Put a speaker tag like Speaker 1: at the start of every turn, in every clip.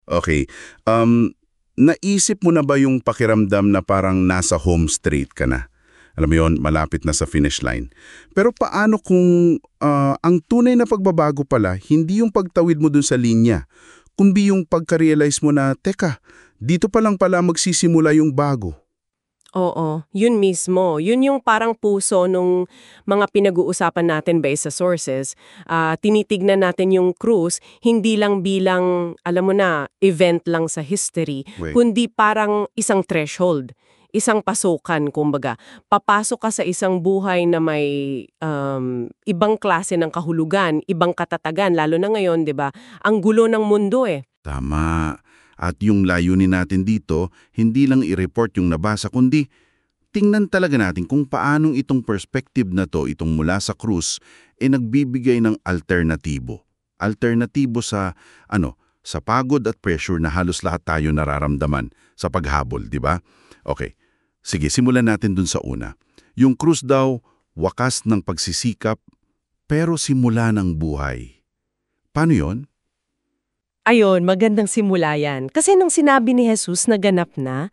Speaker 1: Okay. Naisip mo na ba yung pakiramdam na parang nasa home straight ka na? Alam mo yun, malapit na sa finish line. Pero paano kung ang tunay na pagbabago pala, hindi yung pagtawid mo dun sa linya, kundi yung pagka-realize mo na, teka, dito pa lang pala magsisimula yung bago.
Speaker 2: Oo, yun mismo. Yun yung parang puso nung mga pinag-uusapan natin based sa sources. Tinitignan natin yung cruise, hindi lang bilang, alam mo na, event lang sa history,
Speaker 1: Wait.
Speaker 2: kundi parang isang threshold, isang pasukan, kumbaga. Papasok ka sa isang buhay na may ibang klase ng kahulugan, ibang katatagan, lalo na ngayon, di ba? Ang gulo ng mundo eh.
Speaker 1: Tama. At yung layunin natin dito, hindi lang i-report yung nabasa, kundi tingnan talaga natin kung paanong itong perspective na to, itong mula sa cruise, nagbibigay ng alternatibo. Alternatibo sa, sa pagod at pressure na halos lahat tayo nararamdaman sa paghabol, di ba? Okay, sige, simulan natin dun sa una. Yung cruise daw, wakas ng pagsisikap, pero simula ng buhay. Paano yon?
Speaker 2: Ayun, magandang simula yan. Kasi nung sinabi ni Jesus na ganap na,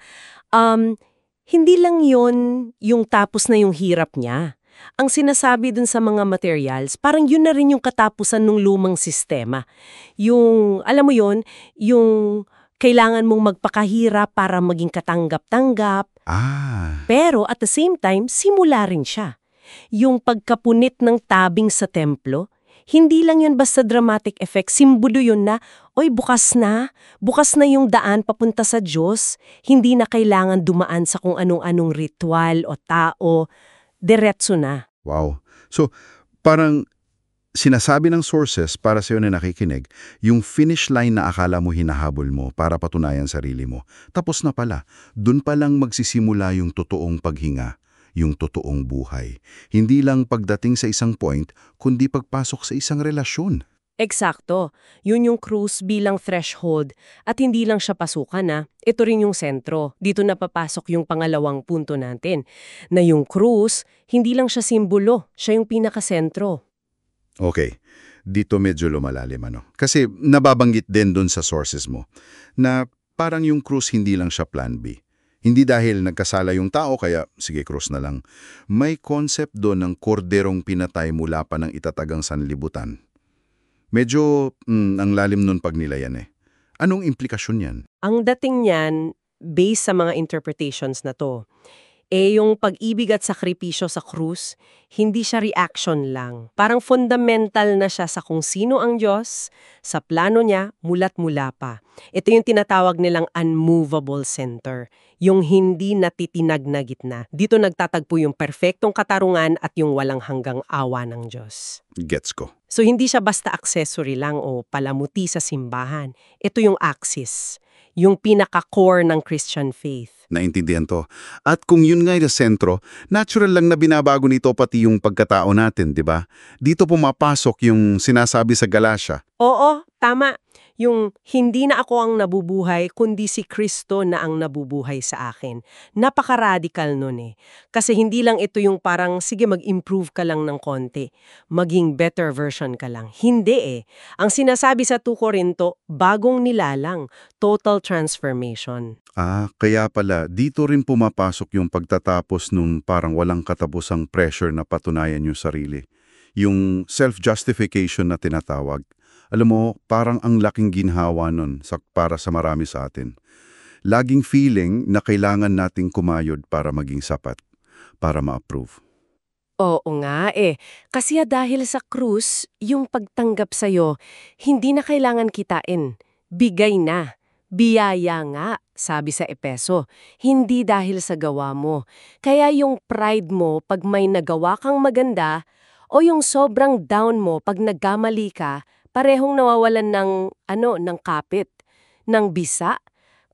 Speaker 2: hindi lang yon yung tapos na yung hirap niya. Ang sinasabi dun sa mga materials, parang yun na rin yung katapusan ng lumang sistema. Yung, alam mo yon, yung kailangan mong magpakahirap para maging katanggap-tanggap,
Speaker 1: Ah,
Speaker 2: pero at the same time, simula rin siya. Yung pagkapunit ng tabing sa templo, hindi lang yun basta dramatic effect, simbolo yun na, oy bukas na yung daan papunta sa Diyos, hindi na kailangan dumaan sa kung anong-anong ritual o tao, diretso na.
Speaker 1: wow. So, parang sinasabi ng sources para sa iyo na nakikinig, yung finish line na akala mo hinahabol mo para patunayan sarili mo. Tapos na pala, dun pa lang magsisimula yung totoong paghinga, yung totoong buhay. Hindi lang pagdating sa isang point, kundi pagpasok sa isang relasyon.
Speaker 2: Eksakto, yun yung cruise bilang threshold at hindi lang siya pasukan na, ito rin yung sentro. Dito na papasok yung pangalawang punto natin, na yung cruise, hindi lang siya simbolo, siya yung pinakasentro.
Speaker 1: Okay, dito medyo lumalalim Kasi nababanggit din dun sa sources mo na parang yung cruise hindi lang siya plan B. Hindi dahil nagkasala yung tao kaya sige cruise na lang. May concept doon ng korderong pinatay mula pa ng itatagang sanlibutan. Medyo ang lalim nun pag nilayan eh. Anong implikasyon yan?
Speaker 2: Ang dating niyan, based sa mga interpretations na to, yung pag-ibig at sakripisyo sa krus, hindi siya reaction lang. Parang fundamental na siya sa kung sino ang Diyos, sa plano niya, mula't mula pa. Ito yung tinatawag nilang unmovable center, yung hindi natitinag na gitna. Dito nagtatagpo yung perfectong katarungan at yung walang hanggang awa ng Diyos.
Speaker 1: Gets ko.
Speaker 2: So hindi siya basta accessory lang o palamuti sa simbahan. Ito yung axis, yung pinaka-core ng Christian faith.
Speaker 1: Naintindihan to. At kung yun nga yung sentro, natural lang na binabago nito pati yung pagkatao natin, di ba? Dito pumapasok yung sinasabi sa Galatia.
Speaker 2: Oo, tama. Yung hindi na ako ang nabubuhay, kundi si Kristo na ang nabubuhay sa akin. Napaka-radical nun eh. Kasi hindi lang ito yung parang, sige mag-improve ka lang ng konti. Maging better version ka lang. Hindi eh. Ang sinasabi sa 2 Corinto, bagong nilalang, total transformation.
Speaker 1: Kaya pala, dito rin pumapasok yung pagtatapos nung parang walang katapusang pressure na patunayan yung sarili. Yung self-justification na tinatawag. Alam mo, parang ang laking ginhawa nun para sa marami sa atin. Laging feeling na kailangan nating kumayod para maging sapat, para ma-approve.
Speaker 2: Oo nga eh. Kasi dahil sa krus, yung pagtanggap sa'yo, hindi na kailangan kitain. Bigay na. Biyaya nga, sabi sa Epeso. Hindi dahil sa gawa mo. Kaya yung pride mo pag may nagawa kang maganda, o yung sobrang down mo pag nagkamali ka, parehong nawawalan ng kapit, ng bisa,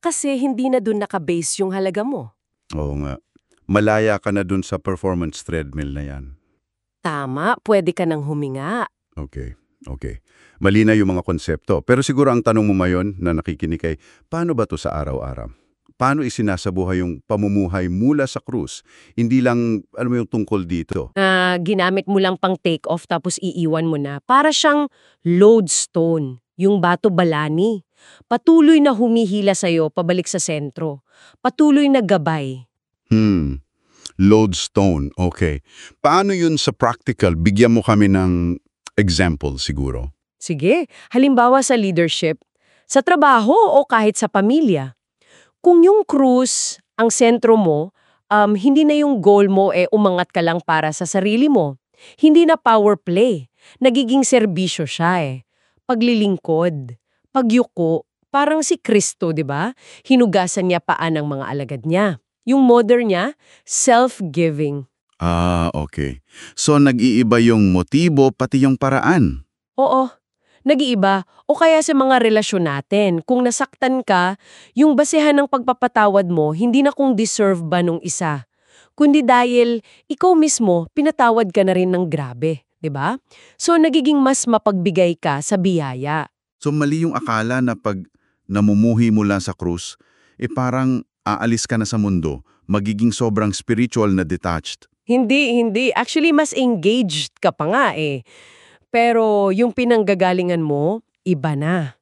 Speaker 2: kasi hindi na dun nakabase yung halaga mo.
Speaker 1: Oo nga. Malaya ka na dun sa performance treadmill na yan.
Speaker 2: Tama, pwede ka nang huminga.
Speaker 1: Okay. Mali na yung mga konsepto. Pero siguro ang tanong mo mayon na nakikinig ay, paano ba to sa araw-araw? Paano isinasabuhay yung pamumuhay mula sa krus? Hindi lang, alam mo yung tungkol dito.
Speaker 2: Ginamit mo lang pang take off tapos iiwan mo na. Para siyang lodestone, yung bato balani. Patuloy na humihila sa'yo pabalik sa sentro. Patuloy na gabay.
Speaker 1: Lodestone, okay. Paano yun sa practical? Bigyan mo kami ng example siguro.
Speaker 2: Sige, halimbawa sa leadership, sa trabaho o kahit sa pamilya. Kung yung krus, ang sentro mo, hindi na yung goal mo umangat ka lang para sa sarili mo. Hindi na power play. Nagiging serbisyo siya. Paglilingkod, pagyuko, parang si Kristo, di ba? Hinugasan niya paan ng mga alagad niya. Yung mother niya, self-giving.
Speaker 1: Okay. So nag-iiba yung motibo pati yung paraan.
Speaker 2: Oo, nag-iiba. O kaya sa mga relasyon natin, kung nasaktan ka, yung basehan ng pagpapatawad mo, hindi na kung deserve ba nung isa, kundi dahil ikaw mismo, pinatawad ka na rin ng grabe, di ba? So nagiging mas mapagbigay ka sa biyaya.
Speaker 1: So mali yung akala na pag namumuhi mula sa krus, parang aalis ka na sa mundo, magiging sobrang spiritual na detached.
Speaker 2: Hindi. Actually, mas engaged ka pa nga . Pero yung pinanggagalingan mo, iba na.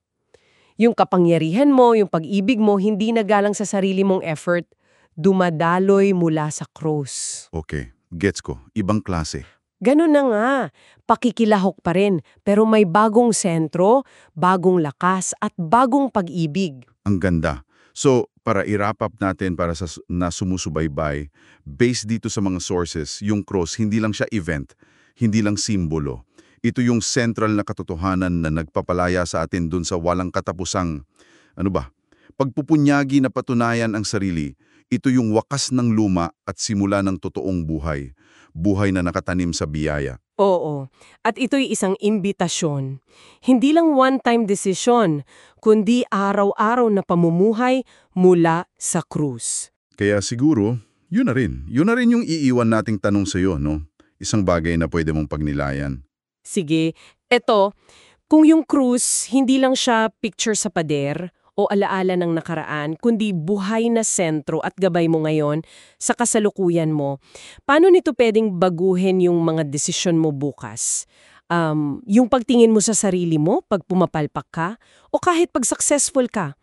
Speaker 2: Yung kapangyarihan mo, yung pag-ibig mo, hindi na galang sa sarili mong effort, dumadaloy mula sa krus.
Speaker 1: Okay, gets ko. Ibang klase.
Speaker 2: Ganun na nga, pakikilahok pa rin, pero may bagong sentro, bagong lakas at bagong pag-ibig.
Speaker 1: Ang ganda. So, para i-wrap up natin para sa na sumusubaybay, based dito sa mga sources, yung cross hindi lang siya event, hindi lang simbolo. Ito yung central na katotohanan na nagpapalaya sa atin dun sa walang katapusang, pagpupunyagi na patunayan ang sarili. Ito yung wakas ng luma at simula ng totoong buhay. Buhay na nakatanim sa biyaya.
Speaker 2: Oo. At ito'y isang imbitasyon. Hindi lang one-time decision, kundi araw-araw na pamumuhay mula sa krus.
Speaker 1: Kaya siguro, yun na rin. Yun na rin yung iiwan nating tanong sa iyo, no? Isang bagay na pwede mong pagnilayan.
Speaker 2: Sige, eto, kung yung krus hindi lang siya picture sa pader o alaala ng nakaraan, kundi buhay na sentro at gabay mo ngayon sa kasalukuyan mo, paano nito pwedeng baguhin yung mga desisyon mo bukas? Yung pagtingin mo sa sarili mo pag pumapalpak ka o kahit pag successful ka?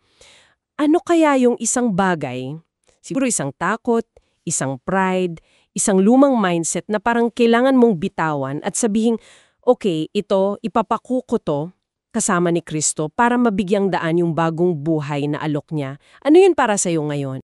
Speaker 2: Ano kaya yung isang bagay, siguro isang takot, isang pride, isang lumang mindset na parang kailangan mong bitawan at sabihing, okay, ito, ipapakuko to kasama ni Kristo para mabigyang daan yung bagong buhay na alok niya. Ano yun para sa'yo ngayon?